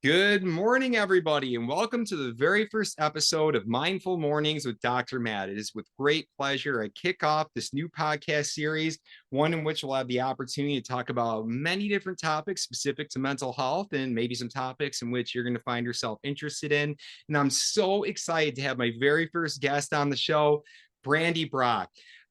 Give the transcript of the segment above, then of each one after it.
Good morning, everybody, and welcome to the very first episode of Mindful Mornings with Dr. Matt. It is with great pleasure I kick off this new podcast series, one in which we'll have the opportunity to talk about many different topics specific to mental health and maybe some topics in which you're going to find yourself interested in. And I'm so excited to have my very first guest on the show, Brandy Brock.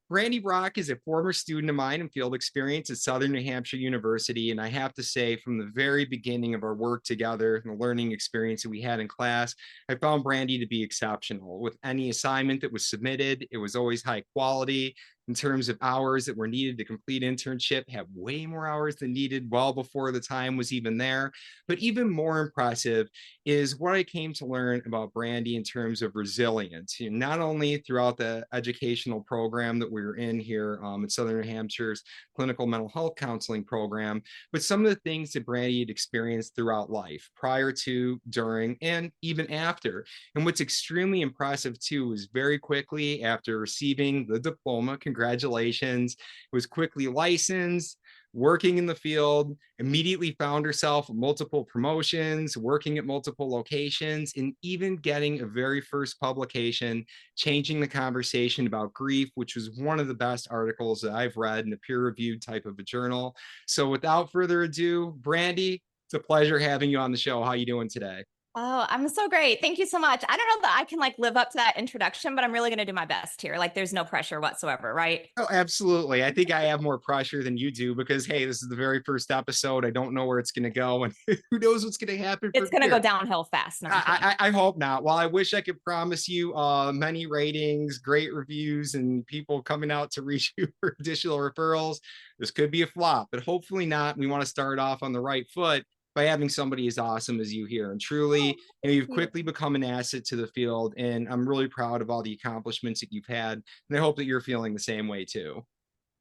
Brandy Brock is a former student of mine and field experience at Southern New Hampshire University. And I have to say, from the very beginning of our work together and the learning experience that we had in class, I found Brandy to be exceptional. With any assignment that was submitted, it was always high quality in terms of hours that were needed to complete internship, have way more hours than needed well before the time was even there. But even more impressive is what I came to learn about Brandy in terms of resilience, not only throughout the educational program that we were in here at Southern New Hampshire's clinical mental health counseling program, but some of the things that Brandy had experienced throughout life, prior to, during, and even after. And what's extremely impressive too is very quickly after receiving the diploma, congratulations, was quickly licensed, working in the field, immediately found herself multiple promotions, working at multiple locations, and even getting a very first publication, Changing the Conversation About Grief, which was one of the best articles that I've read in a peer-reviewed type of a journal. So without further ado, Brandy, it's a pleasure having you on the show. How are you doing today? Oh, I'm so great. Thank you so much. I don't know that I can live up to that introduction, but I'm really going to do my best here. There's no pressure whatsoever, right? Oh, absolutely. I think I have more pressure than you do because, hey, this is the very first episode. I don't know where it's going to go, and who knows what's going to happen It's from going to go here. downhill fast. No, I'm kidding. I hope not. Well, I wish I could promise you many ratings, great reviews, and people coming out to reach you for additional referrals. This could be a flop, but hopefully not. We want to start off on the right foot by having somebody as awesome as you here. And truly, Oh, thank you've you. quickly become an asset to the field. And I'm really proud of all the accomplishments that you've had. And I hope that you're feeling the same way too.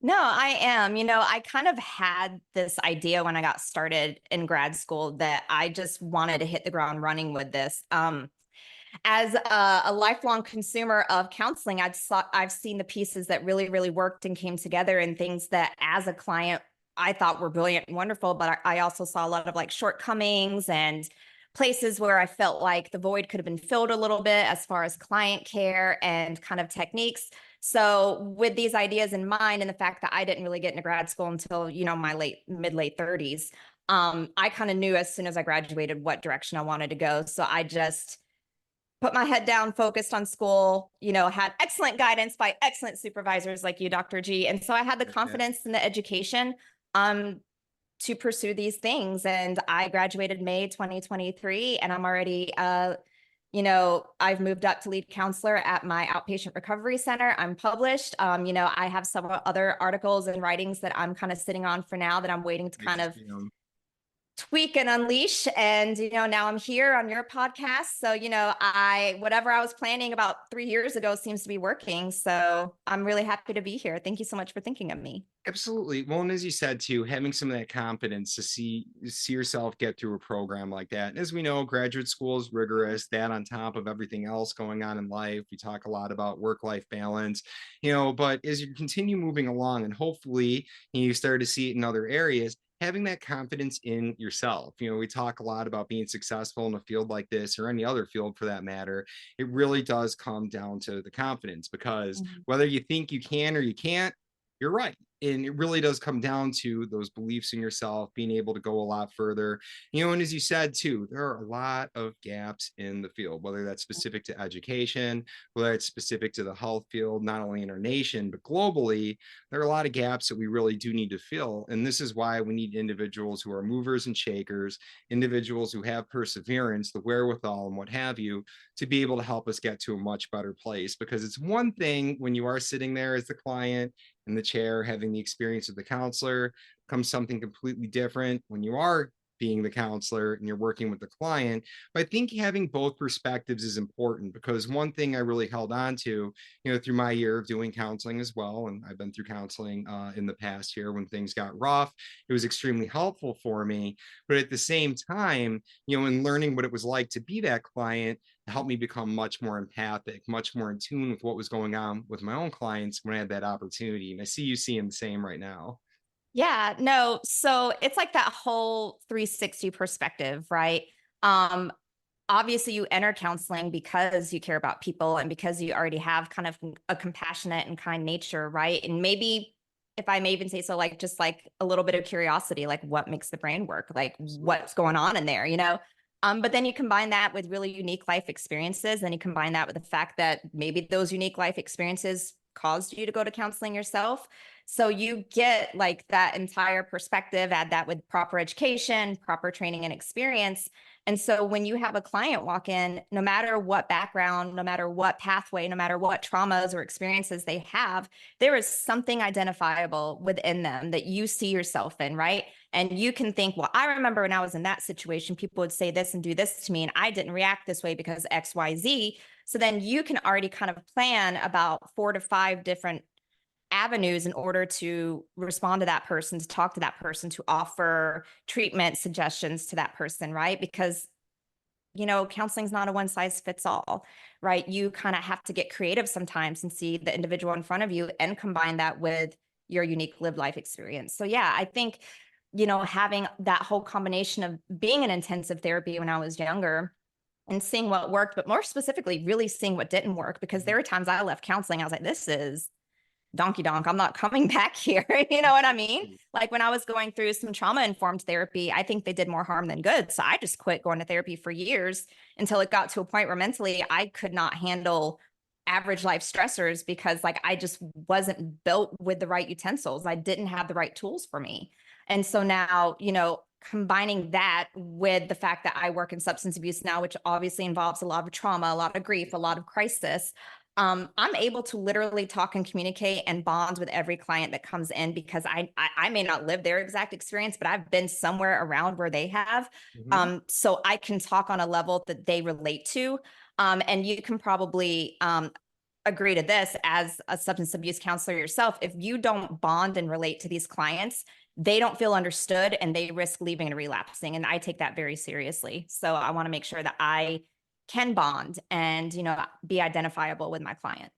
No, I am. I kind of had this idea when I got started in grad school that I just wanted to hit the ground running with this. As a lifelong consumer of counseling, I've seen the pieces that really, really worked and came together, and things that as a client I thought were brilliant and wonderful, but I also saw a lot of shortcomings and places where I felt like the void could have been filled a little bit as far as client care and kind of techniques. So with these ideas in mind, and the fact that I didn't really get into grad school until, my late 30s, I kind of knew as soon as I graduated what direction I wanted to go. So I just put my head down, focused on school, had excellent guidance by excellent supervisors like you, Dr. G. And so I had the Okay. confidence in the education um, to pursue these things. And I graduated May 2023, and I'm already, I've moved up to lead counselor at my outpatient recovery center. I'm published. I have several other articles and writings that I'm kind of sitting on for now that I'm waiting to Great kind to of see you. tweak and unleash. And now I'm here on your podcast, so I whatever I was planning about 3 years ago seems to be working, so I'm really happy to be here. Thank you so much for thinking of me. Absolutely. Well, and as you said too, having some of that confidence to see yourself get through a program like that. And as we know, graduate school is rigorous. That on top of everything else going on in life, we talk a lot about work-life balance, But as you continue moving along, and hopefully you start to see it in other areas, having that confidence in yourself. We talk a lot about being successful in a field like this or any other field for that matter. It really does come down to the confidence because Mhm. whether you think you can or you can't, you're right. And it really does come down to those beliefs in yourself, being able to go a lot further. And as you said too, there are a lot of gaps in the field, whether that's specific to education, whether it's specific to the health field, not only in our nation, but globally. There are a lot of gaps that we really do need to fill. And this is why we need individuals who are movers and shakers, individuals who have perseverance, the wherewithal, and what have you, to be able to help us get to a much better place. Because it's one thing when you are sitting there as the client in the chair, having the experience of the counselor, comes something completely different when you are being the counselor and you're working with the client. But I think having both perspectives is important because one thing I really held on to, through my year of doing counseling as well, and I've been through counseling in the past year when things got rough, it was extremely helpful for me. But at the same time, in learning what it was like to be that client, helped me become much more empathic, much more in tune with what was going on with my own clients when I had that opportunity. And I see you seeing the same right now. Yeah, no, so it's like that whole 360 perspective, right? Um, Obviously you enter counseling because you care about people and because you already have kind of a compassionate and kind nature, right? And maybe, if I may even say so, like just like a little bit of curiosity, like what makes the brain work, like what's going on in there, you know? But then you combine that with really unique life experiences, and you combine that with the fact that maybe those unique life experiences caused you to go to counseling yourself. So you get like that entire perspective, add that with proper education, proper training and experience. And so when you have a client walk in, no matter what background, no matter what pathway, no matter what traumas or experiences they have, there is something identifiable within them that you see yourself in, right? And you can think, well, I remember when I was in that situation, people would say this and do this to me, and I didn't react this way because XYZ. So then you can already kind of plan about 4 to 5 different avenues in order to respond to that person, to talk to that person, to offer treatment suggestions to that person, right? Because, you know, counseling is not a one size fits all, right? You kind of have to get creative sometimes and see the individual in front of you and combine that with your unique lived life experience. So, yeah, I think, you know, having that whole combination of being in intensive therapy when I was younger and seeing what worked, but more specifically, really seeing what didn't work, because there were times I left counseling, I was like, this is donkey donk, I'm not coming back here. You know what I mean? Like when I was going through some trauma informed therapy, I think they did more harm than good. So I just quit going to therapy for years until it got to a point where mentally I could not handle average life stressors because like I just wasn't built with the right utensils. I didn't have the right tools for me. And so now, you know, combining that with the fact that I work in substance abuse now, which obviously involves a lot of trauma, a lot of grief, a lot of crisis, I'm able to literally talk and communicate and bond with every client that comes in because I may not live their exact experience, but I've been somewhere around where they have. Mhm. So I can talk on a level that they relate to. And you can probably agree to this as a substance abuse counselor yourself. If you don't bond and relate to these clients, they don't feel understood and they risk leaving and relapsing. And I take that very seriously. So I want to make sure that I can bond and, you know, be identifiable with my client.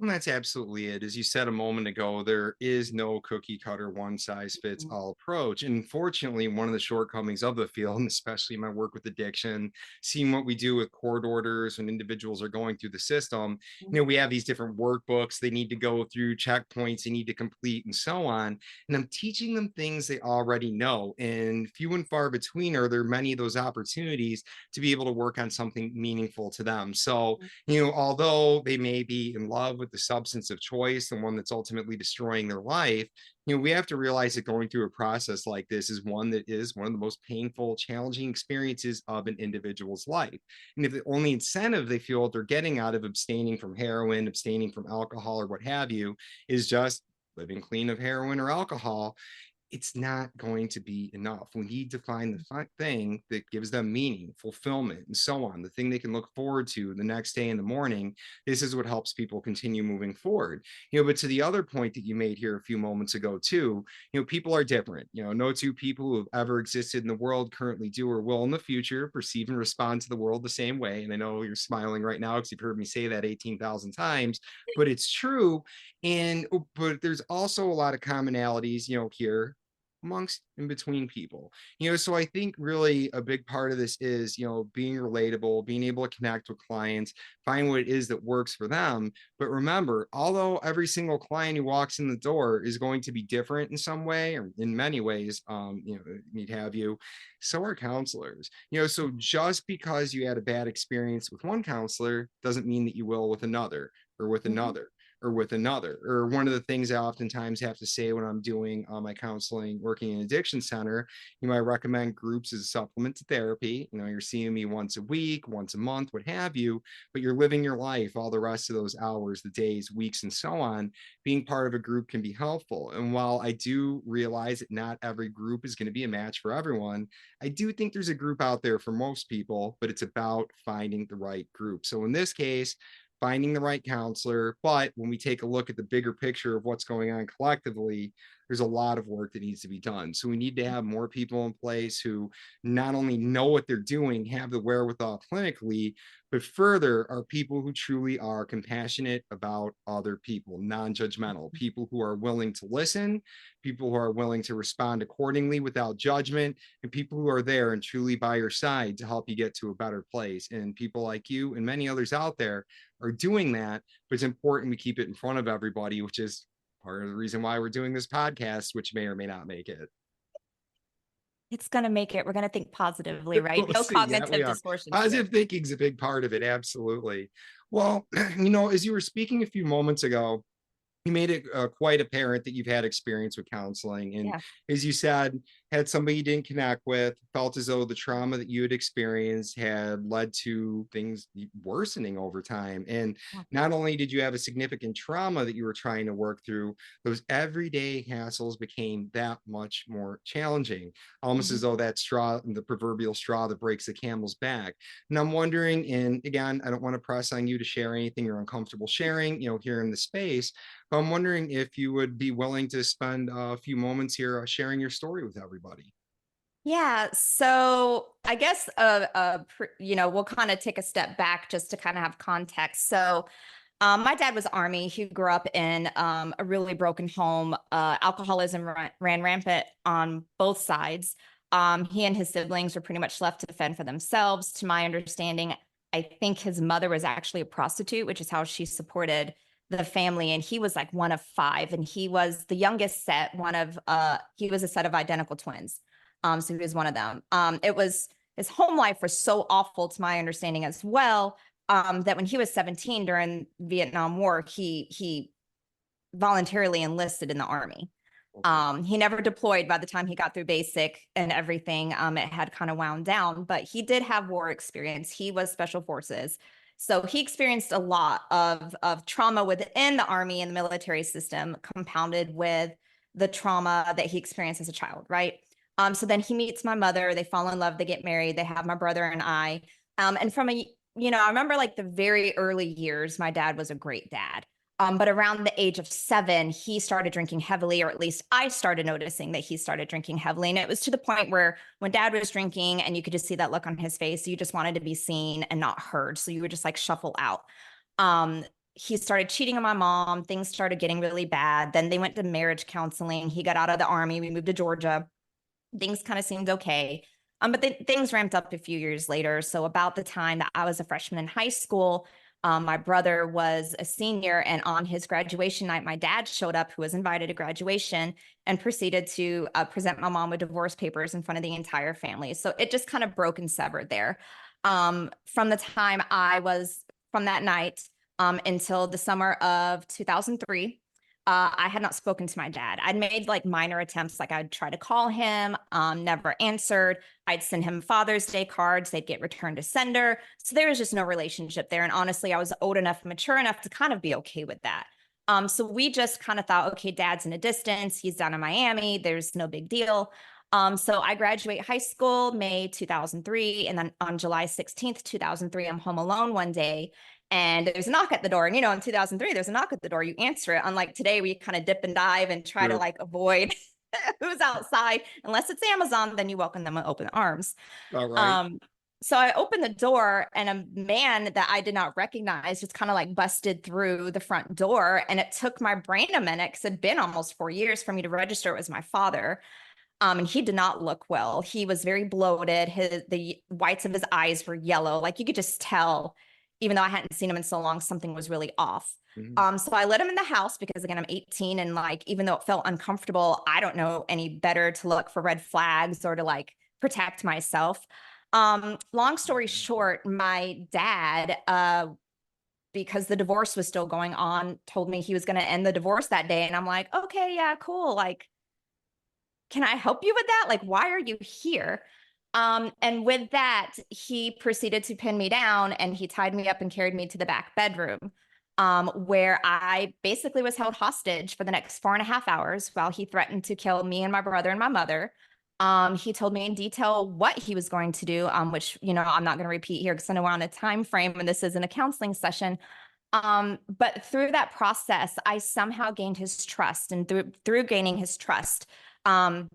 Well, that's absolutely it. As you said a moment ago, there is no cookie cutter, one size fits all approach. And fortunately, one of the shortcomings of the field, and especially my work with addiction, seeing what we do with court orders when individuals are going through the system, we have these different workbooks they need to go through, checkpoints they need to complete, and so on. And I'm teaching them things they already know. And few and far between are there many of those opportunities to be able to work on something meaningful to them. So, although they may be in love with the substance of choice, the one that's ultimately destroying their life, we have to realize that going through a process like this is one that is one of the most painful, challenging experiences of an individual's life. And if the only incentive they feel they're getting out of abstaining from heroin, abstaining from alcohol, or what have you, is just living clean of heroin or alcohol, it's not going to be enough. We need to find the thing that gives them meaning, fulfillment, and so on, the thing they can look forward to the next day in the morning. This is what helps people continue moving forward. But to the other point that you made here a few moments ago, too, people are different. No two people who have ever existed in the world currently do or will in the future perceive and respond to the world the same way. And I know you're smiling right now because you've heard me say that 18,000 times, but it's true. But there's also a lot of commonalities, here amongst in between people. So I think really a big part of this is, being relatable, being able to connect with clients, find what it is that works for them. But remember, although every single client who walks in the door is going to be different in some way or in many ways, need have you, so are counselors. So just because you had a bad experience with one counselor doesn't mean that you will with another or with Mhm. another or with another. Or one of the things I oftentimes have to say when I'm doing my counseling, working in addiction center, I recommend groups as a supplement to therapy. You're seeing me once a week, once a month, what have you, but you're living your life all the rest of those hours, the days, weeks, and so on. Being part of a group can be helpful. And while I do realize that not every group is going to be a match for everyone, I do think there's a group out there for most people, but it's about finding the right group. So in this case, finding the right counselor. But when we take a look at the bigger picture of what's going on collectively, there's a lot of work that needs to be done. So we need to have more people in place who not only know what they're doing, have the wherewithal clinically, but further are people who truly are compassionate about other people, non-judgmental, people who are willing to listen, people who are willing to respond accordingly without judgment, and people who are there and truly by your side to help you get to a better place. And people like you and many others out there are doing that, but it's important we keep it in front of everybody, which is part of the reason why we're doing this podcast, which may or may not make it. It's going to make it. We're going to think positively, right? We'll No see. Yeah, we cognitive are. distortions here. Positive thinking is a big part of it. Absolutely. Well, as you were speaking a few moments ago, you made it quite apparent that you've had experience with counseling. And Yeah. as you said, had somebody you didn't connect with, felt as though the trauma that you had experienced had led to things worsening over time. And Yeah. not only did you have a significant trauma that you were trying to work through, those everyday hassles became that much more challenging, almost Mhm. as though that straw, the proverbial straw that breaks the camel's back. And I'm wondering, and again, I don't want to press on you to share anything you're uncomfortable sharing, here in the space, but I'm wondering if you would be willing to spend a few moments here sharing your story with everybody. Yeah, so I guess we'll kind of take a step back just to kind of have context. So, my dad was Army. He grew up in a really broken home. Alcoholism ran rampant on both sides. He and his siblings were pretty much left to fend for themselves. To my understanding, I think his mother was actually a prostitute, which is how she supported the family. And he was like one of five, and he was the youngest set. He was a set of identical twins. So he was one of them. It was his home life was so awful, to my understanding as well, that when he was 17 during Vietnam War, he voluntarily enlisted in the Army. Okay. He never deployed by the time he got through basic and everything. It had kind of wound down, but he did have war experience. He was special forces. So he experienced a lot of trauma within the Army and the military system, compounded with the trauma that he experienced as a child, right? So then he meets my mother, they fall in love, they get married, they have my brother and I. And I remember like the very early years, my dad was a great dad. But around the age of 7, he started drinking heavily, or at least I started noticing that he started drinking heavily. And it was to the point where when dad was drinking and you could just see that look on his face, you just wanted to be seen and not heard. So you would just like shuffle out. Um, he started cheating on my mom. Things started getting really bad. Then they went to marriage counseling. He got out of the Army. We moved to Georgia. Things kind of seemed okay. But then things ramped up a few years later. So about the time that I was a freshman in high school, my brother was a senior, and on his graduation night, my dad showed up, who was invited to graduation, and proceeded to present my mom with divorce papers in front of the entire family. So it just kind of broke and severed there. From the time from that night until the summer of 2003, I had not spoken to my dad. I'd made like minor attempts, like I'd try to call him, never answered. I'd send him Father's Day cards. They'd get returned to sender. So there was just no relationship there. And honestly, I was old enough, mature enough to kind of be okay with that. So we just kind of thought, okay, dad's in a distance. He's down in Miami. There's no big deal. So I graduate high school, May 2003. And then on July 16th, 2003, I'm home alone one day. And there's a knock at the door. And, in 2003, there's a knock at the door. You answer it. Unlike today, where you kind of dip and dive and try to Sure. like avoid who's outside. Unless it's Amazon, then you welcome them with open arms. All right. Um, so I opened the door, and a man that I did not recognize just kind of like busted through the front door. And it took my brain a minute, because it'd been almost 4 years for me to register it was my father. And he did not look well. He was very bloated. The whites of his eyes were yellow. Like you could just tell, even though I hadn't seen him in so long, something was really off. Mhm. So I let him in the house because, again, I'm 18, and like even though it felt uncomfortable, I don't know any better to look for red flags or to like protect myself. Long story short, my dad, because the divorce was still going on, told me he was going to end the divorce that day, and I'm like, okay, yeah, cool. Like, can I help you with that? Like, why are you here? And with that, he proceeded to pin me down, and he tied me up and carried me to the back bedroom, where I basically was held hostage for the next 4.5 hours while he threatened to kill me and my brother and my mother. He told me in detail what he was going to do, which, I'm not going to repeat here because I know we're on a time frame and this isn't a counseling session. But through that process, I somehow gained his trust, and through gaining his trust, um,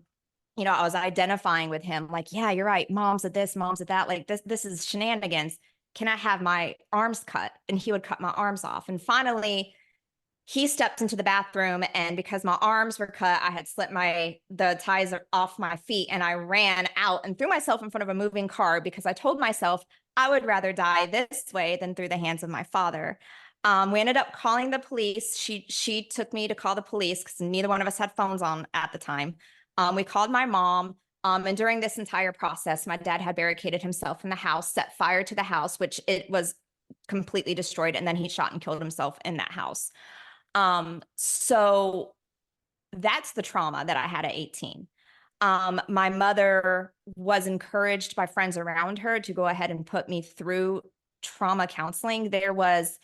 I was identifying with him like, yeah, you're right. Mom's at this, mom's at that. Like this is shenanigans. Can I have my arms cut? And he would cut my arms off. And finally, he stepped into the bathroom, and because my arms were cut, I had slipped the ties off my feet, and I ran out and threw myself in front of a moving car because I told myself I would rather die this way than through the hands of my father. We ended up calling the police. She took me to call the police because neither one of us had phones on at the time. We called my mom. And during this entire process, my dad had barricaded himself in the house, set fire to the house, which it was completely destroyed, and then he shot and killed himself in that house. So that's the trauma that I had at 18. My mother was encouraged by friends around her to go ahead and put me through trauma counseling. There was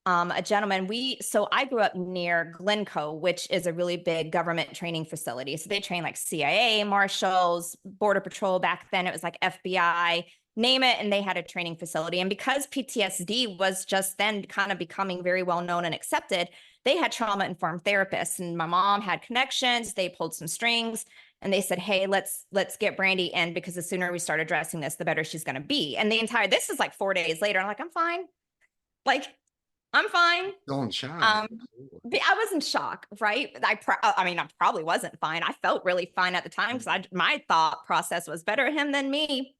a gentleman, so I grew up near Glencoe, which is a really big government training facility. So they train like CIA, Marshals, Border Patrol. Back then it was like FBI, name it, and they had a training facility. And because PTSD was just then kind of becoming very well known and accepted, they had trauma-informed therapists, and my mom had connections. They pulled some strings, and they said, hey, let's get Brandy in, because the sooner we start addressing this, the better she's going to be. And this is like 4 days later. I'm like, I'm fine. Like, I'm fine. Still in shock. I was in shock, right? I mean, I probably wasn't fine. I felt really fine at the time because my thought process was better him than me.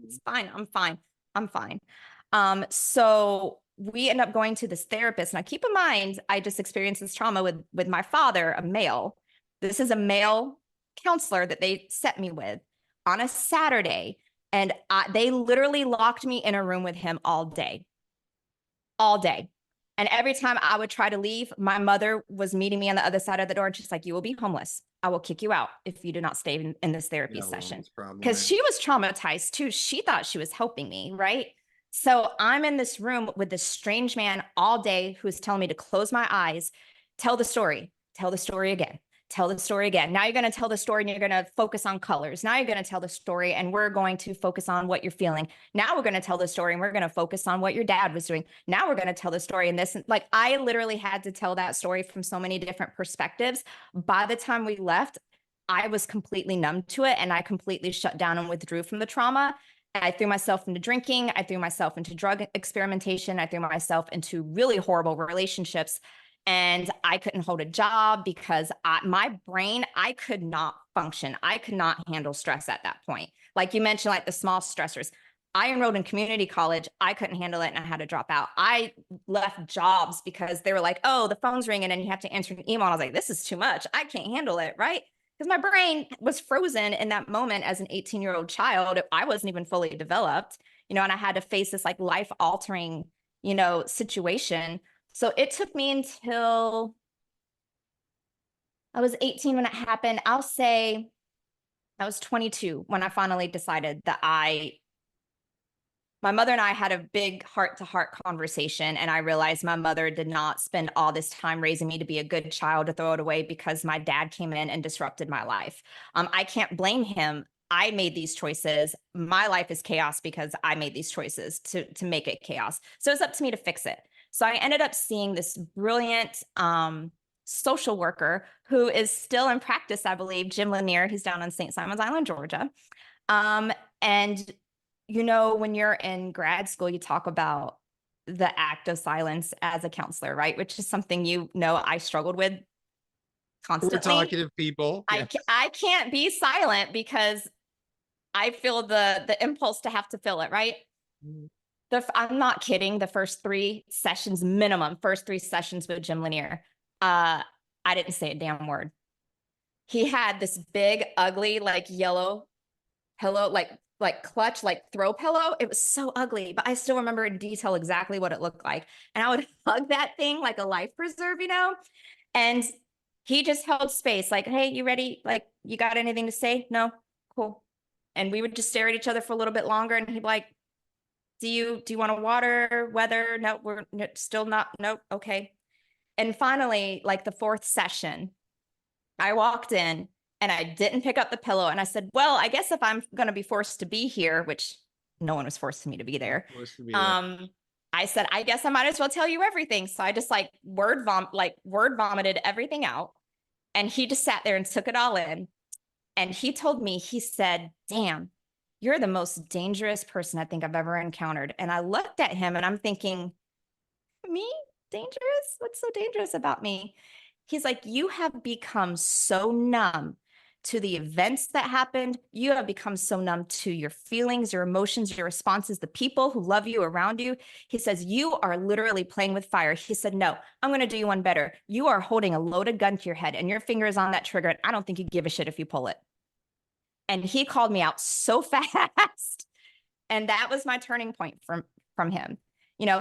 It's fine. I'm fine. I'm fine. So we end up going to this therapist. Now, keep in mind, I just experienced this trauma with my father, a male. This is a male counselor that they set me with on a Saturday, and they literally locked me in a room with him all day. All day. And every time I would try to leave, my mother was meeting me on the other side of the door, and she's like, you will be homeless. I will kick you out if you do not stay in this therapy session. Because she was traumatized too. She thought she was helping me, right? So I'm in this room with this strange man all day who's telling me to close my eyes, tell the story again, tell the story again. Now you're going to tell the story and you're going to focus on colors. Now you're going to tell the story and we're going to focus on what you're feeling. Now we're going to tell the story and we're going to focus on what your dad was doing. Now we're going to tell the story. And this, like, I literally had to tell that story from so many different perspectives. By the time we left, I was completely numb to it, and I completely shut down and withdrew from the trauma. I threw myself into drinking. I threw myself into drug experimentation. I threw myself into really horrible relationships. And I couldn't hold a job because my brain, I could not function. I could not handle stress at that point. Like you mentioned, like the small stressors. I enrolled in community college. I couldn't handle it and I had to drop out. I left jobs because they were like, oh, the phone's ringing and you have to answer an email. And I was like, this is too much. I can't handle it, right? Because my brain was frozen in that moment as an 18-year-old child. I wasn't even fully developed, and I had to face this like life-altering, situation. So it took me until I was 18 when it happened. I'll say I was 22 when I finally decided that my mother and I had a big heart-to-heart conversation, and I realized my mother did not spend all this time raising me to be a good child to throw it away because my dad came in and disrupted my life. I can't blame him. I made these choices. My life is chaos because I made these choices to make it chaos. So it's up to me to fix it. So I ended up seeing this brilliant social worker who is still in practice, I believe, Jim Lanier. He's down on St. Simons Island, Georgia. And when you're in grad school, you talk about the act of silence as a counselor, right? Which is something I struggled with constantly. We're talkative people. Yes. I can't be silent because I feel the impulse to have to fill it, right? I'm not kidding. The first 3 sessions with Jim Lanier, I didn't say a damn word. He had this big, ugly, like yellow pillow, like clutch, like throw pillow. It was so ugly, but I still remember in detail exactly what it looked like. And I would hug that thing like a life preserve, and he just held space like, hey, you ready? Like, you got anything to say? No? Cool. And we would just stare at each other for a little bit longer. And he'd be like, do you want to water, weather? No, we're still not. Nope. Okay. And finally, like the 4th session, I walked in and I didn't pick up the pillow. And I said, well, I guess if I'm going to be forced to be here, which no one was forcing me to be there. I said, I guess I might as well tell you everything. So I just like word vomited everything out. And he just sat there and took it all in. And he told me, he said, damn, you're the most dangerous person I think I've ever encountered. And I looked at him and I'm thinking, me? Dangerous? What's so dangerous about me? He's like, you have become so numb to the events that happened. You have become so numb to your feelings, your emotions, your responses, the people who love you around you. He says, you are literally playing with fire. He said, no, I'm going to do you one better. You are holding a loaded gun to your head and your finger is on that trigger. And I don't think you give a shit if you pull it. And he called me out so fast. And that was my turning point from him.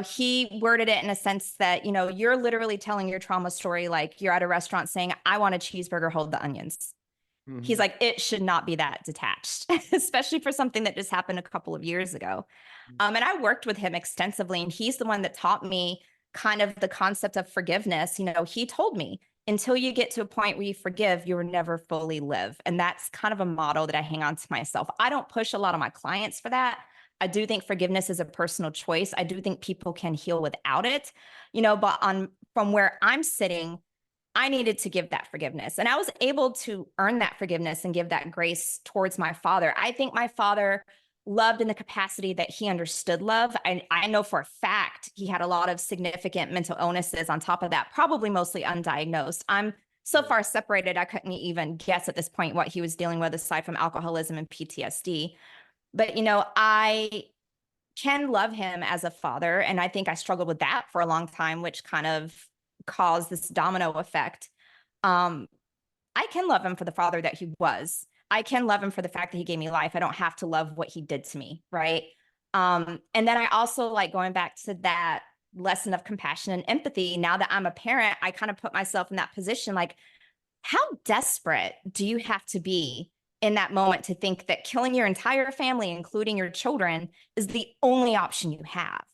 He worded it in a sense that, you're literally telling your trauma story like you're at a restaurant saying, I want a cheeseburger, hold the onions. He's like, it should not be that detached, especially for something that just happened a couple of years ago. And I worked with him extensively, and he's the one that taught me kind of the concept of forgiveness. He told me, until you get to a point where you forgive, you will never fully live. And that's kind of a motto that I hang on to myself. I don't push a lot of my clients for that. I do think forgiveness is a personal choice. I do think people can heal without it, but from where I'm sitting, I needed to give that forgiveness. And I was able to earn that forgiveness and give that grace towards my father. I think my father loved in the capacity that he understood love. I know for a fact he had a lot of significant mental illnesses on top of that, probably mostly undiagnosed. I'm so far separated, I couldn't even guess at this point what he was dealing with aside from alcoholism and PTSD. But, I can love him as a father. And I think I struggled with that for a long time, which kind of caused this domino effect. Um, I can love him for the father that he was. I can love him for the fact that he gave me life. I don't have to love what he did to me, right? And then I also like going back to that lesson of compassion and empathy. Now that I'm a parent, I kind of put myself in that position like, how desperate do you have to be in that moment to think that killing your entire family, including your children, is the only option you have?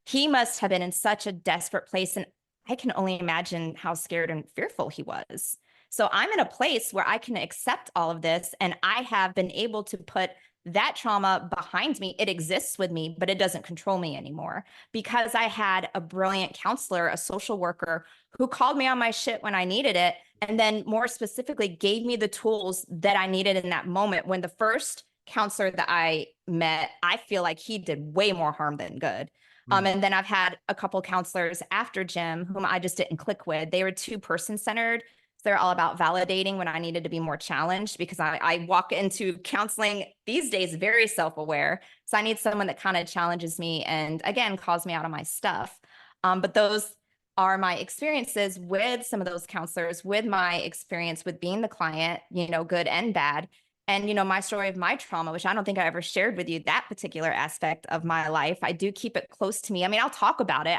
He must have been in such a desperate place. And I can only imagine how scared and fearful he was. So I'm in a place where I can accept all of this. And I have been able to put that trauma behind me. It exists with me, but it doesn't control me anymore because I had a brilliant counselor, a social worker who called me on my shit when I needed it. And then more specifically, gave me the tools that I needed in that moment. When the first counselor that I met, I feel like he did way more harm than good. And then I've had a couple counselors after Jim whom I just didn't click with. They were too person-centered. They're all about validating when I needed to be more challenged because I walk into counseling these days very self-aware. So I need someone that kind of challenges me and again, calls me out of my stuff. But those are my experiences with some of those counselors, with my experience with being the client, good and bad. And, my story of my trauma, which I don't think I ever shared with you, that particular aspect of my life, I do keep it close to me. I mean, I'll talk about it.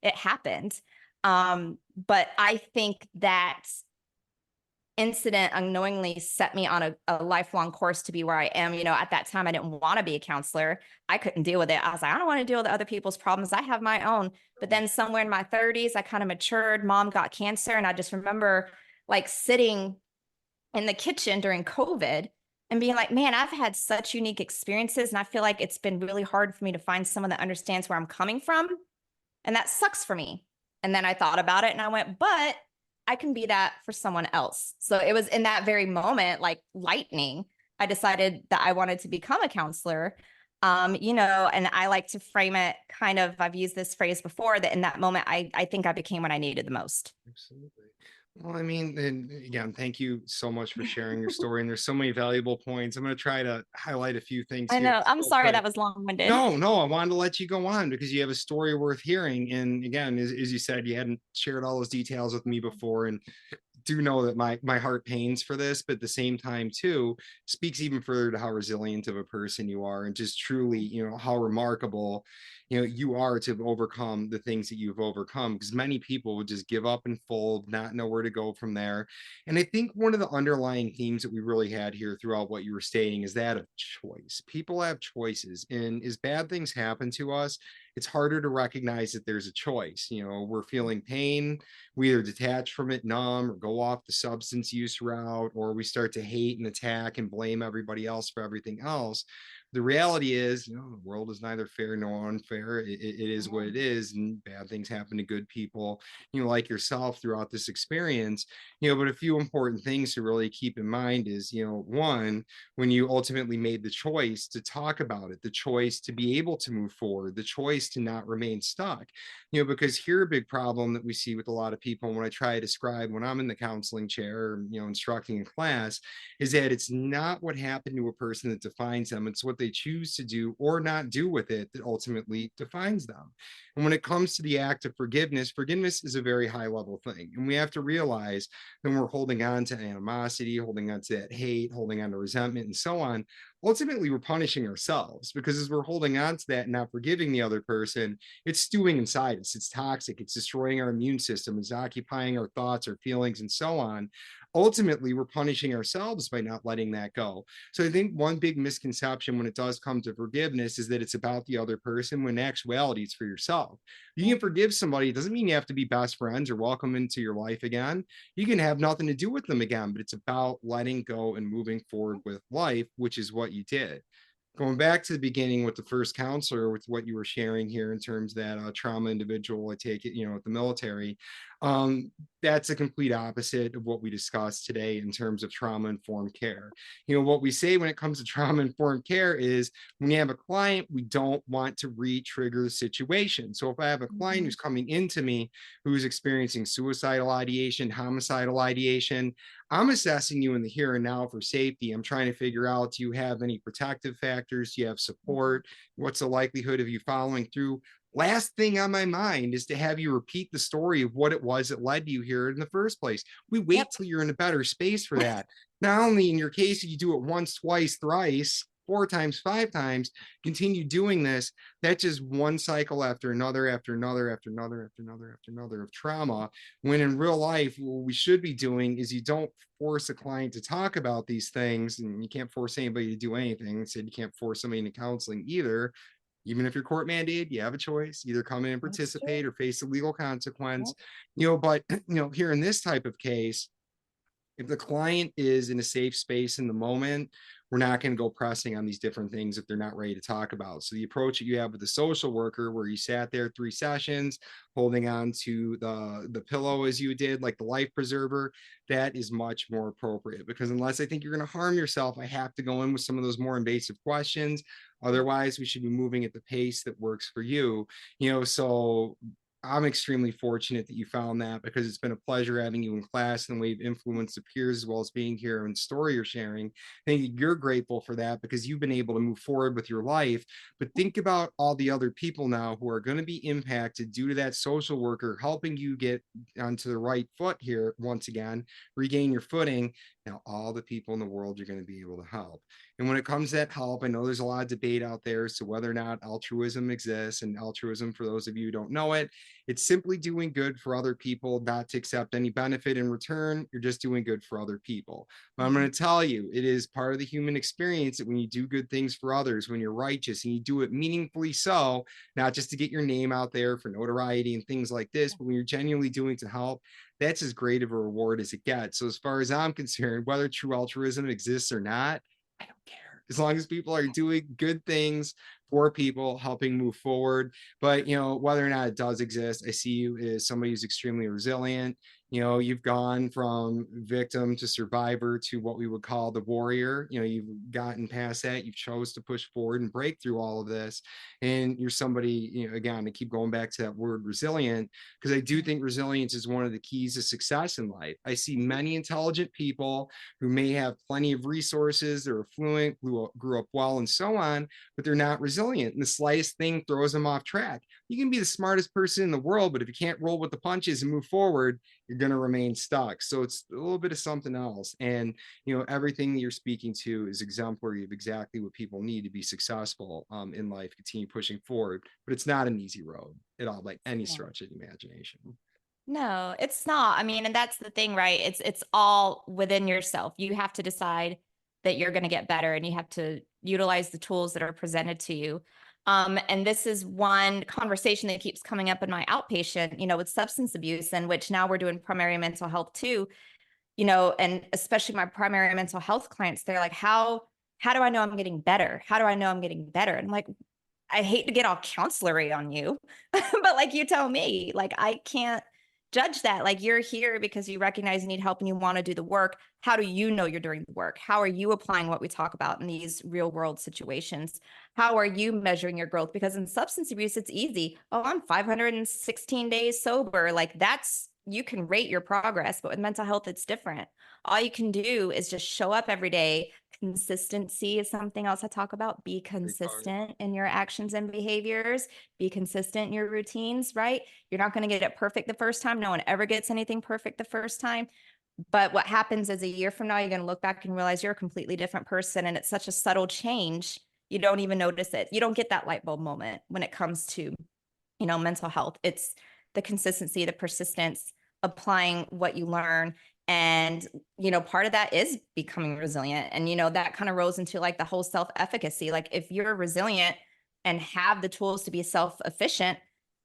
It happened. But I think that incident unknowingly set me on a lifelong course to be where I am. At that time, I didn't want to be a counselor. I couldn't deal with it. I was like, I don't want to deal with other people's problems. I have my own. But then somewhere in my 30s, I kind of matured. Mom got cancer. And I just remember like sitting in the kitchen during COVID and being like, man, I've had such unique experiences. And I feel like it's been really hard for me to find someone that understands where I'm coming from. And that sucks for me. And then I thought about it and I went, but I can be that for someone else. So it was in that very moment, like lightning, I decided that I wanted to become a counselor. And I like to frame it kind of, I've used this phrase before, that in that moment, I think I became what I needed the most. Absolutely. Well, I mean, and again, thank you so much for sharing your story. And there's so many valuable points. I'm going to try to highlight a few things I here know. I'm real sorry quick. that was long-winded. No, no, I wanted to let you go on because you have a story worth hearing. And again, as you said, you hadn't shared all those details with me before. And do know that my heart pains for this, but at the same time too speaks even further to how resilient of a person you are and just truly, how remarkable, you are to have overcome the things that you've overcome, because many people would just give up and fold, not know where to go from there. And I think one of the underlying themes that we really had here throughout what you were stating is that of choice. People have choices, and as bad things happen to us, it's harder to recognize that there's a choice. We're feeling pain, we either detach from it, numb, or go off the substance use route, or we start to hate and attack and blame everybody else for everything else. The reality is, the world is neither fair nor unfair. It is what it is, and bad things happen to good people, like yourself throughout this experience. But a few important things to really keep in mind is, one, when you ultimately made the choice to talk about it, the choice to be able to move forward, the choice to not remain stuck, because here a big problem that we see with a lot of people when I try to describe when I'm in the counseling chair, or, instructing in class, is that it's not what happened to a person that defines them. It's what they choose to do or not do with it that ultimately defines them. And when it comes to the act of forgiveness, forgiveness is a very high level thing. And we have to realize that when we're holding on to animosity, holding on to that hate, holding on to resentment, and so on, ultimately we're punishing ourselves, because as we're holding on to that and not forgiving the other person, it's stewing inside us. It's toxic. It's destroying our immune system. It's occupying our thoughts, our feelings, and so on. Ultimately, we're punishing ourselves by not letting that go. So I think one big misconception when it does come to forgiveness is that it's about the other person, when in actuality it's for yourself. You can forgive somebody. It doesn't mean you have to be best friends or welcome into your life again. You can have nothing to do with them again, but it's about letting go and moving forward with life, which is what you did. Going back to the beginning with the first counselor, with what you were sharing here in terms of that trauma individual, I take it, at the military, that's a complete opposite of what we discussed today in terms of trauma informed care. What we say when it comes to trauma informed care is, when you have a client, we don't want to re-trigger the situation. So if I have a client who's coming into me who's experiencing suicidal ideation, homicidal ideation, I'm assessing you in the here and now for safety. I'm trying to figure out, do you have any protective factors? Do you have support? What's the likelihood of you following through? Last thing on my mind is to have you repeat the story of what it was that led you here in the first place. We wait till you're in a better space for that. Not only in your case, you do it once, twice, thrice, 4 times, 5 times, continue doing this. That's just one cycle after another, after another, after another, after another, after another of trauma. When in real life, what we should be doing is, you don't force a client to talk about these things, and you can't force anybody to do anything. I said you can't force somebody into counseling either. Even if you're court mandated, you have a choice: either come in and participate or face a legal consequence. But here in this type of case, if the client is in a safe space in the moment, we're not going to go pressing on these different things if they're not ready to talk about. So the approach that you have with the social worker, where you sat there 3 sessions holding on to the pillow as you did, like the life preserver, that is much more appropriate, because unless I think you're going to harm yourself, I have to go in with some of those more invasive questions. Otherwise, we should be moving at the pace that works for you. So I'm extremely fortunate that you found that, because it's been a pleasure having you in class and the way you've influenced the peers, as well as being here and the story you're sharing. I think you're grateful for that, because you've been able to move forward with your life. But think about all the other people now who are going to be impacted due to that social worker helping you get onto the right foot here once again, regain your footing. Now, all the people in the world you're going to be able to help. And when it comes to that help, I know there's a lot of debate out there as to whether or not altruism exists. And altruism, for those of you who don't know it, it's simply doing good for other people, not to accept any benefit in return. You're just doing good for other people. But I'm going to tell you, it is part of the human experience that when you do good things for others, when you're righteous and you do it meaningfully, so not just to get your name out there for notoriety and things like this, but when you're genuinely doing to help, that's as great of a reward as it gets. So as far as I'm concerned, whether true altruism exists or not, I don't care. As long as people are doing good things for people, helping move forward. But whether or not it does exist, I see you as somebody who's extremely resilient. You've gone from victim to survivor to what we would call the warrior. You've gotten past that. You've chose to push forward and break through all of this. And you're somebody, again, to keep going back to that word resilient, because I do think resilience is one of the keys to success in life. I see many intelligent people who may have plenty of resources, they're affluent, grew up well, and so on, but they're not resilient. And the slightest thing throws them off track. You can be the smartest person in the world, but if you can't roll with the punches and move forward, you're going to remain stuck. So it's a little bit of something else. And, everything that you're speaking to is exemplary of exactly what people need to be successful in life, continue pushing forward. But it's not an easy road at all, by any stretch of the imagination. No, it's not. I mean, and that's the thing, right? It's all within yourself. You have to decide that you're going to get better, and you have to utilize the tools that are presented to you. And this is one conversation that keeps coming up in my outpatient, with substance abuse, and which now we're doing primary mental health too, and especially my primary mental health clients, they're like, how how do I know I'm getting better? How do I know I'm getting better? And I'm like, I hate to get all counselory on you, but like you tell me, like I can't judge that. Like you're here because you recognize you need help and you want to do the work. How do you know you're doing the work? How are you applying what we talk about in these real world situations? How are you measuring your growth? Because in substance abuse, it's easy. Oh, I'm 516 days sober. Like that's, you can rate your progress, but with mental health, it's different. All you can do is just show up every day. Consistency is something else I talk about. Be Big part. consistent in your actions and behaviors. Be consistent in your routines, right? You're not going to get it perfect the first time. No one ever gets anything perfect the first time. But what happens is a year from now, you're going to look back and realize you're a completely different person. And it's such a subtle change. You don't even notice it. You don't get that light bulb moment when it comes to, mental health. It's the consistency, the persistence, applying what you learn. And, part of that is becoming resilient. And, that kind of rolls into like the whole self-efficacy. Like if you're resilient and have the tools to be self-efficient,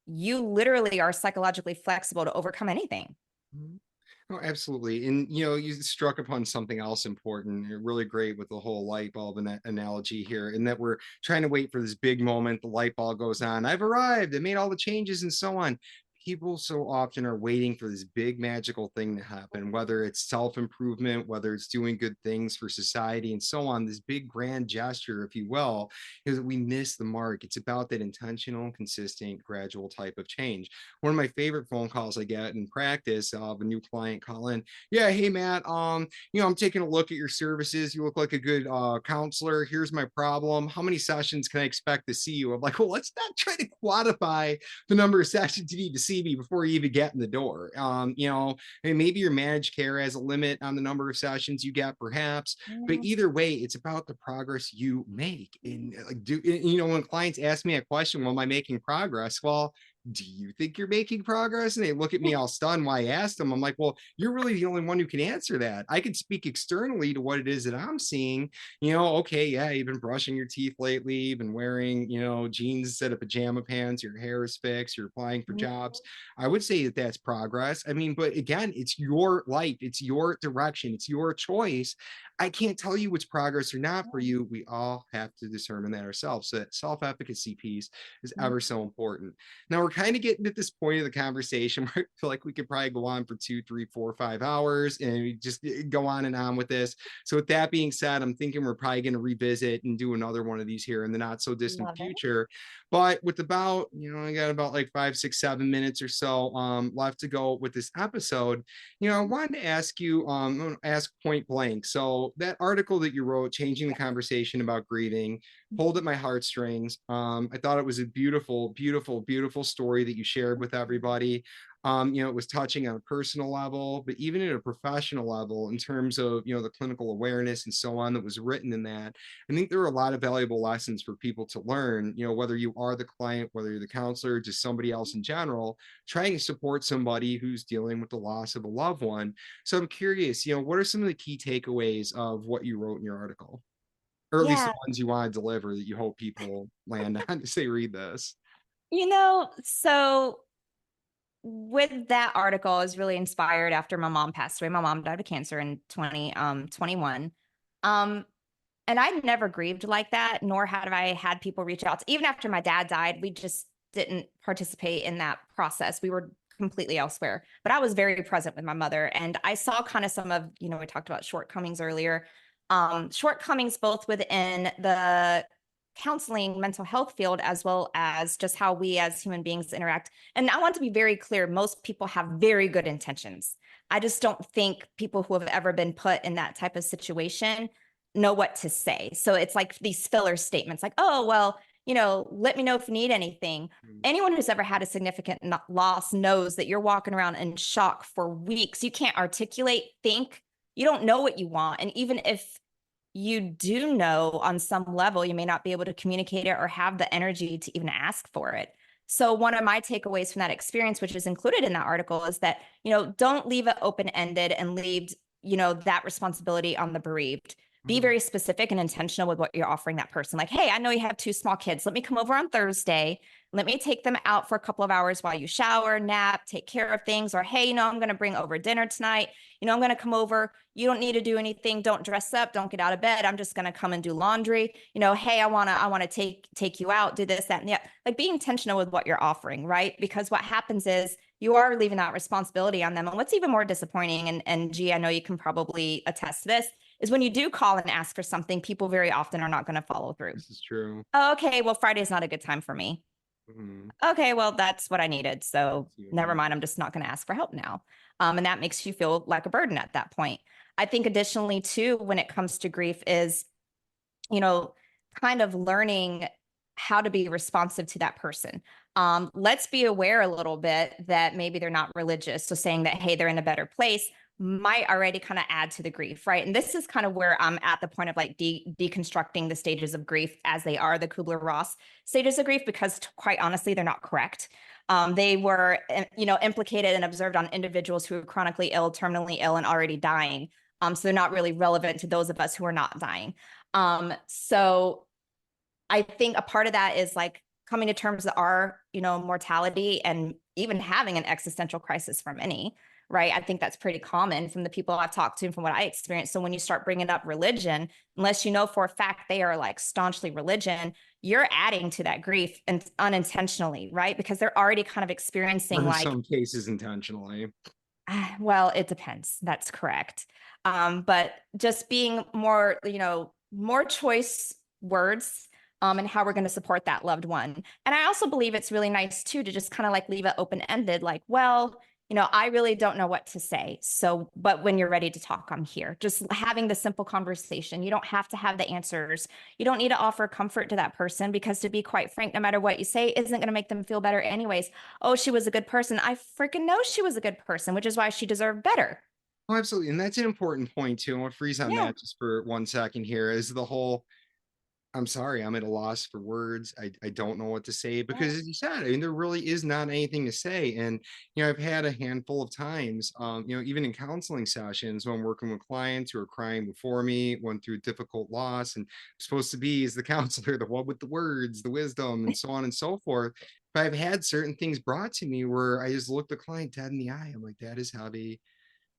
you literally are psychologically flexible to overcome anything. Mhm. Oh, absolutely. And you struck upon something else important, really great with the whole light bulb analogy here, in that we're trying to wait for this big moment, the light bulb goes on, I've arrived, I made all the changes and so on. People so often are waiting for this big magical thing to happen, whether it's self-improvement, whether it's doing good things for society and so on, this big grand gesture, if you will, is that we miss the mark. It's about that intentional, consistent, gradual type of change. One of my favorite phone calls I get in practice of a new client calling, yeah, hey Matt, I'm taking a look at your services. You look like a good counselor. Here's my problem. How many sessions can I expect to see you? I'm like, well, let's not try to quantify the number of sessions you need to see me before you even get in the door. And maybe your managed care has a limit on the number of sessions you get, perhaps. But Yeah. either way, it's about the progress you make. And like, when clients ask me a question, well, am I making progress? Well, do you think you're making progress? And they look at me all stunned why I asked them. I'm like, well, you're really the only one who can answer that. I can speak externally to what it is that I'm seeing. Okay, yeah, you've been brushing your teeth lately, you've been wearing, jeans instead of pajama pants, your hair is fixed, you're applying for jobs. I would say that that's progress. I mean, but again, it's your life, it's your direction, it's your choice. I can't tell you what's progress or not for you. We all have to determine that ourselves. So that self-efficacy piece is ever so important. Now we're kind of getting at this point of the conversation where I feel like we could probably go on for 2, 3, 4, 5 hours and we just go on and on with this. So with that being said, I'm thinking we're probably going to revisit and do another one of these here in the not so distant Love it. future. But with about, I got about like 5, 6, 7 minutes or so left to go with this episode. I wanted to ask you, ask point blank. So that article that you wrote, Changing the Conversation About Grieving, pulled at my heartstrings. I thought it was a beautiful, beautiful, beautiful story that you shared with everybody. It was touching on a personal level, but even at a professional level in terms of, the clinical awareness and so on that was written in that. I think there are a lot of valuable lessons for people to learn, whether you are the client, whether you're the counselor, just somebody else in general, trying to support somebody who's dealing with the loss of a loved one. So I'm curious, what are some of the key takeaways of what you wrote in your article? Or at least the Yeah. ones you want to deliver that you hope people land on as they read this. So with that article, I was really inspired after my mom passed away. My mom died of cancer in 2021. And I never grieved like that, nor had I had people reach out. Even after my dad died, we just didn't participate in that process. We were completely elsewhere. But I was very present with my mother. And I saw kind of some of, we talked about shortcomings earlier. Shortcomings both within the counseling mental health field as well as just how we as human beings interact. And I want to be very clear, most people have very good intentions. I just don't think people who have ever been put in that type of situation know what to say. So it's like these filler statements like, oh, well, let me know if you need anything. Anyone who's ever had a significant loss knows that you're walking around in shock for weeks. You can't articulate, think, you don't know what you want. And even if you do know on some level, you may not be able to communicate it or have the energy to even ask for it. So one of my takeaways from that experience, which is included in that article, is that, don't leave it open-ended and leave, that responsibility on the bereaved. Be Mhm. very specific and intentional with what you're offering that person. Like, hey, I know you have two small kids. Let me come over on Thursday. Let me take them out for a couple of hours while you shower, nap, take care of things. Or, hey, I'm going to bring over dinner tonight. I'm going to come over. You don't need to do anything. Don't dress up. Don't get out of bed. I'm just going to come and do laundry. Hey, I want to take you out, do this, that, and yeah. Like, be intentional with what you're offering, right? Because what happens is you are leaving that responsibility on them. And what's even more disappointing, and G, I know you can probably attest to this, is when you do call and ask for something, people very often are not going to follow through. This is true. Oh, okay, well, Friday's not a good time for me. Mhm. Okay, well, that's what I needed. So See what I never mean? mind. I'm just not going to ask for help now. And that makes you feel like a burden at that point. I think additionally, too, when it comes to grief, is, you know, kind of learning how to be responsive to that person. Let's be aware a little bit that maybe they're not religious. So saying that, hey, they're in a better place might already kind of add to the grief, right? And this is kind of where I'm at the point of like deconstructing the stages of grief as they are the Kubler-Ross stages of grief, because quite honestly, they're not correct. They were, implicated and observed on individuals who are chronically ill, terminally ill, and already dying. So they're not really relevant to those of us who are not dying. So I think a part of that is like coming to terms with our, mortality, and even having an existential crisis for many, right? I think that's pretty common from the people I've talked to and from what I experienced. So when you start bringing up religion, unless you know for a fact they are like staunchly religion, you're adding to that grief and unintentionally, right? Because they're already kind of Or experiencing in like, some cases intentionally. well, it depends. That's correct. But just being more, more choice words, and how we're going to support that loved one. And I also believe it's really nice too to just kind of like leave it open ended, like, well, I really don't know what to say. So, but when you're ready to talk, I'm here. Just having the simple conversation. You don't have to have the answers. You don't need to offer comfort to that person, because to be quite frank, no matter what you say isn't going to make them feel better anyways. Oh, she was a good person. I freaking know she was a good person, which is why she deserved better. Oh, absolutely. And that's an important point too. I want to freeze on Yeah. that just for 1 second here. Is the whole I'm sorry, I'm at a loss for words. I don't know what to say Yeah. because as you said, I mean, there really is not anything to say. And I've had a handful of times, even in counseling sessions when I'm working with clients who are crying before me, went through difficult loss, and supposed to be as the counselor, the one with the words, the wisdom, and so on and so forth. But I've had certain things brought to me where I just look the client dead in the eye. I'm like, that is heavy.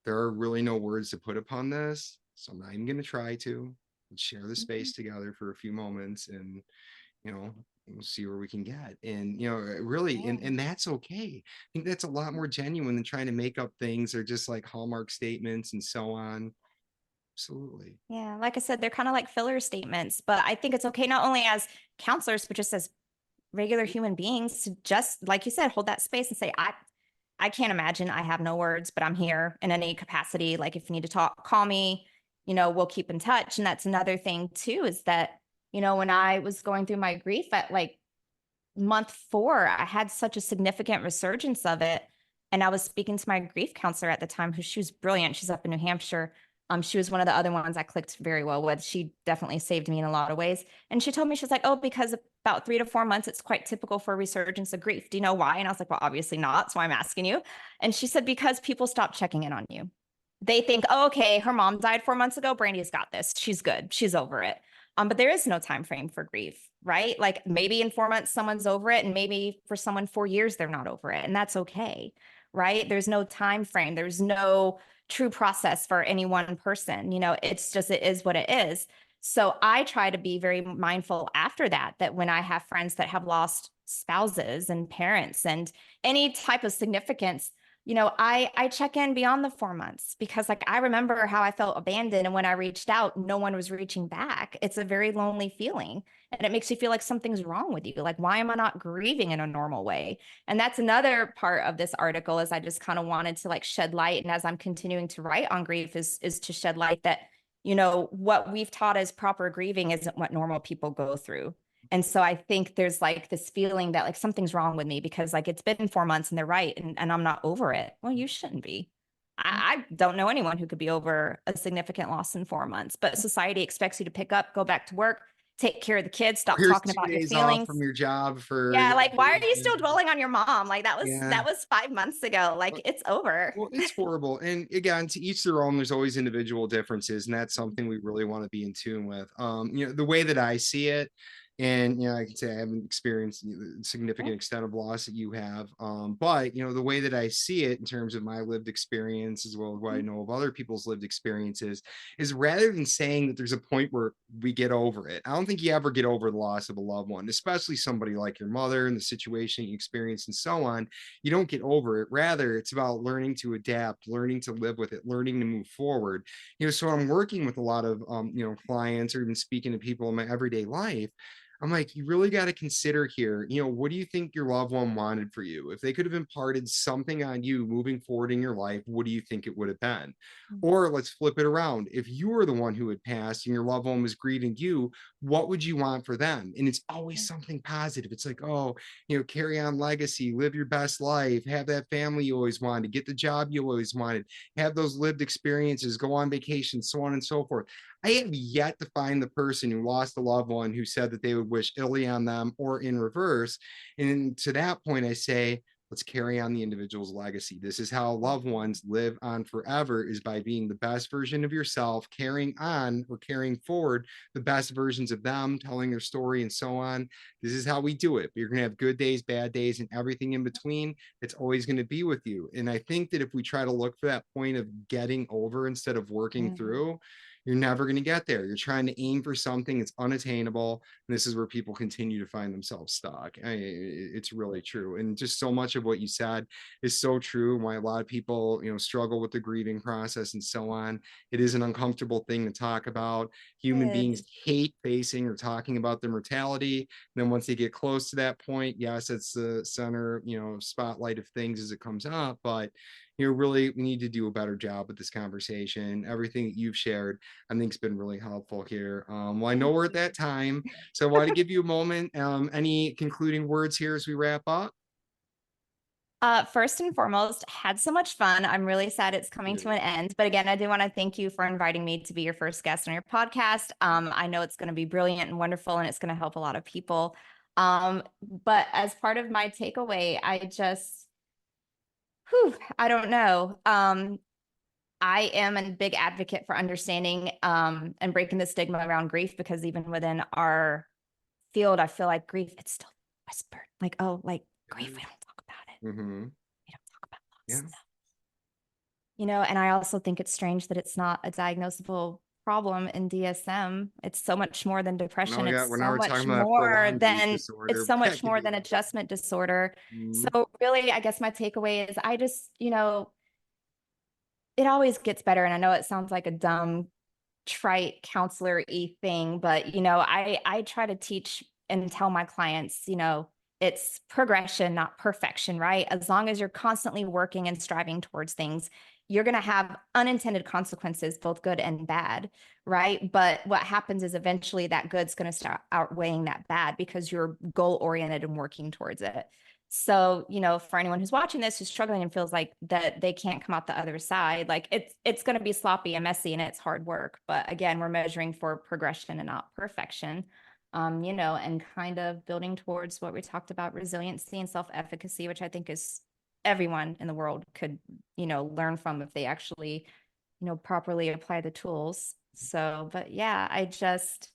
There are really no words to put upon this. So I'm not even going to try to. Let's share the Mhm. space together for a few moments and, you know, we'll see where we can get. And, really, Yeah. and that's okay. I think that's a lot more genuine than trying to make up things or just like Hallmark statements and so on. Absolutely. Yeah. Like I said, they're kind of like filler statements, but I think it's okay not only as counselors, but just as regular human beings to just, like you said, hold that space and say, I can't imagine. I have no words, but I'm here in any capacity. Like if you need to talk, call me, we'll keep in touch. And that's another thing too, is that, when I was going through my grief at like month 4, I had such a significant resurgence of it. And I was speaking to my grief counselor at the time, who she was brilliant. She's up in New Hampshire. She was one of the other ones I clicked very well with. She definitely saved me in a lot of ways. And she told me, she's like, oh, because about 3 to 4 months, it's quite typical for a resurgence of grief. Do you know why? And I was like, well, obviously not. So I'm asking you. And she said, because people stop checking in on you. They think, oh, okay, her mom died 4 months ago. Brandy's got this. She's good. She's over it. But there is no time frame for grief, right? Like maybe in 4 months someone's over it, and maybe for someone 4 years they're not over it, and that's okay, right? There's no time frame. There's no true process for any one person. It's just it is what it is. So I try to be very mindful after that, that when I have friends that have lost spouses and parents and any type of significance, I check in beyond the 4 months, because like I remember how I felt abandoned, and when I reached out, no one was reaching back. It's a very lonely feeling, and it makes you feel like something's wrong with you. Like, why am I not grieving in a normal way? And that's another part of this article, is I just kind of wanted to like shed light. And as I'm continuing to write on grief, is to shed light that, what we've taught as proper grieving isn't what normal people go through. And so I think there's like this feeling that like something's wrong with me, because like it's been 4 months and they're right. And I'm not over it. Well, you shouldn't be. I don't know anyone who could be over a significant loss in 4 months, but society expects you to pick up, go back to work, take care of the kids, stop Here's talking 2 about your days off feelings. from your job for, Yeah, like, why are you still vacation. dwelling on your mom? Like, Yeah. that was 5 months ago. Like, it's over. Well, it's horrible. And again, to each their own, there's always individual differences, and that's something we really want to be in tune with. The way that I see it, and I can say I haven't experienced the significant extent of loss that you have. But the way that I see it in terms of my lived experience, as well as what I know of other people's lived experiences, is rather than saying that there's a point where we get over it, I don't think you ever get over the loss of a loved one, especially somebody like your mother and the situation you experienced and so on. You don't get over it. Rather, it's about learning to adapt, learning to live with it, learning to move forward. So I'm working with a lot of clients, or even speaking to people in my everyday life. I'm like, you really got to consider here, what do you think your loved one wanted for you? If they could have imparted something on you moving forward in your life, what do you think it would have been? Or let's flip it around. If you were the one who had passed and your loved one was grieving you, what would you want for them? And it's always something positive. It's like, oh, carry on legacy, live your best life, have that family you always wanted, get the job you always wanted, have those lived experiences, go on vacation, so on and so forth. I have yet to find the person who lost a loved one who said that they would wish illy on them, or in reverse. And to that point, I say, let's carry on the individual's legacy. This is how loved ones live on forever, is by being the best version of yourself, carrying on or carrying forward the best versions of them, telling their story and so on. This is how we do it. But you're going to have good days, bad days, and everything in between. It's always going to be with you. And I think that if we try to look for that point of getting over instead of working through, you're never going to get there. You're trying to aim for something that's unattainable. And this is where people continue to find themselves stuck. It's really true. And just so much of what you said is so true. Why a lot of people, struggle with the grieving process and so on. It is an uncomfortable thing to talk about. Human beings hate facing or talking about their mortality. And then once they get close to that point, yes, it's the center, spotlight of things as it comes up. But really, we need to do a better job with this conversation. Everything that you've shared, I think, has been really helpful here. Well, I know we're at that time, so I want to give you a moment. Any concluding words here as we wrap up? First and foremost, had so much fun. I'm really sad it's coming to an end. But again, I do want to thank you for inviting me to be your first guest on your podcast. I know it's going to be brilliant and wonderful, and it's going to help a lot of people. But as part of my takeaway, I don't know. I am a big advocate for understanding and breaking the stigma around grief, because even within our field, I feel like grief, it's still whispered. Like, oh, like grief, we don't talk about it. Mm-hmm. We don't talk about Yeah. loss. And I also think it's strange that it's not a diagnosable problem in DSM. It's so much more than depression. Now we're talking about prolonged grief It's disorder. so much That could more be than adjustment disorder. mm-hmm. So really, I guess my takeaway is I just, it always gets better. And I know it sounds like a dumb, trite counselor-y thing, but I try to teach and tell my clients, it's progression, not perfection, right? As long as you're constantly working and striving towards things, you're going to have unintended consequences, both good and bad, right? But what happens is eventually that good's going to start outweighing that bad, because you're goal oriented and working towards it. So, for anyone who's watching this, who's struggling and feels like that they can't come out the other side, like it's going to be sloppy and messy and it's hard work. But again, we're measuring for progression and not perfection. And kind of building towards what we talked about, resiliency and self-efficacy, which I think is everyone in the world could, learn from if they actually, properly apply the tools. So, but yeah, I just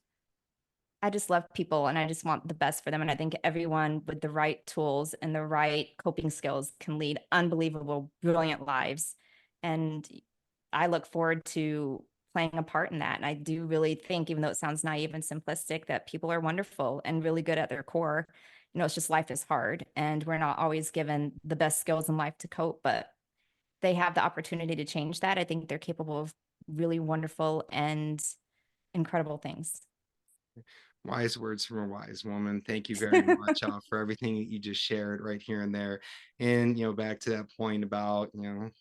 love people and I just want the best for them. And I think everyone with the right tools and the right coping skills can lead unbelievable, brilliant lives. And I look forward to playing a part in that. And I do really think, even though it sounds naive and simplistic, that people are wonderful and really good at their core. It's just life is hard and we're not always given the best skills in life to cope, but they have the opportunity to change that. I think they're capable of really wonderful and incredible things. Wise words from a wise woman. Thank you very much for everything that you just shared right here and there. And, back to that point about,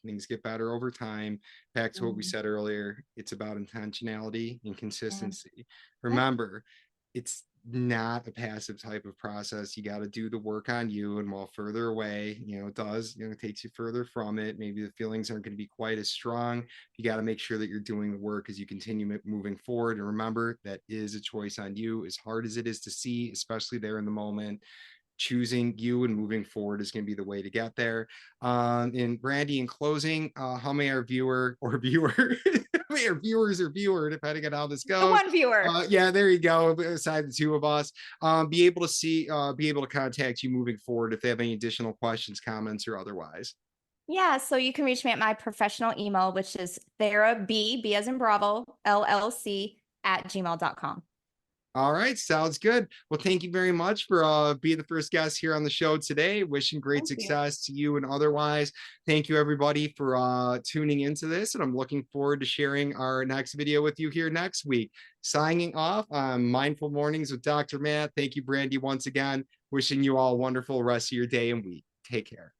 things get better over time. Back to what we said earlier, it's about intentionality and Yeah. consistency. Remember, it's not a passive type of process. You got to do the work on you. And while further away, it does, it takes you further from it. Maybe the feelings aren't going to be quite as strong. You got to make sure that you're doing the work as you continue moving forward. And remember, that is a choice on you, as hard as it is to see, especially there in the moment. Choosing you and moving forward is going to be the way to get there. And Brandy, in closing, how may our viewer or viewer, may our viewers or viewer, depending on how this The goes, one viewer. yeah, there you go. Aside the two of us, be able to contact you moving forward if they have any additional questions, comments, or otherwise. Yeah, so you can reach me at my professional email, which is B as in Bravo, LLC @gmail.com. All right, sounds good. Well, thank you very much for being the first guest here on the show today. Wishing great Thank you. success to you and otherwise. Thank you everybody for tuning into this, and I'm looking forward to sharing our next video with you here next week. Signing off on Mindful Mornings with Dr. Matt. Thank you, Brandy, once again. Wishing you all a wonderful rest of your day and week. Take care.